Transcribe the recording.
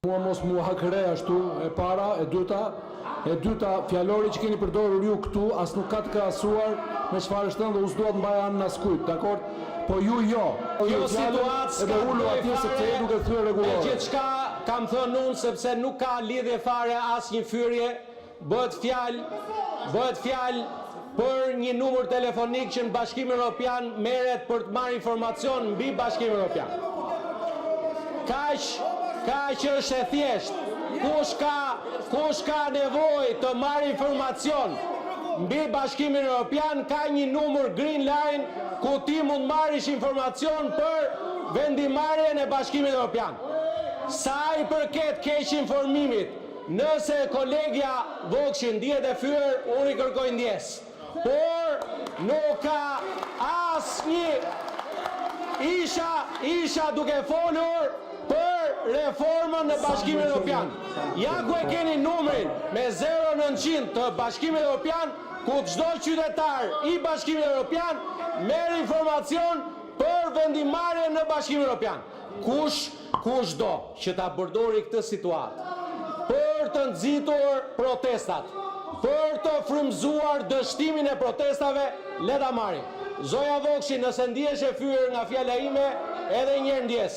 Mua mos mu hakre ashtu, e para, e dyta, fjallori që keni përdorur ju këtu, as nuk ka të krahasuar me çfarë është thënë dhe u s'duat mbaj anën askujt, dakord? Po ju jo. Kjo situatë s'ka duke thyer rregullore. Gjithçka kam thënë unë sepse nuk ka lidhje fare asnjë fyrje, bëhet fjalë për një numër telefonik që në Bashkimin Evropian merret për të marrë informacion mbi Bashkimin Evropian. Kaq është e thjeshtë. Kush ka nevojë të marrë informacion mbi Bashkimin Evropian ka një numër Green Line ku ti mund marrësh informacion për vendimarrjen e Bashkimit Evropian. Sa i përket keq informimit, nëse kolegja Vokshi ndihet e fyer, unë i kërkoj ndjes. Por nuk ka asnjë isha duke folur për reformën në Bashkimin Evropian. Ja ku e keni numrin me 0900 të Bashkimit Evropian, ku çdo qytetar i Bashkimit Evropian merr informacion për vendimarrjen në Bashkimin Evropian. Kush do që ta përdori këtë situatë për të nxitur protestat, për të frymëzuar dështimin e protestave, le ta marrim. Zoja Vokshi, nëse ndihesh e fyer nga fjala ime, edhe një herë ndjes.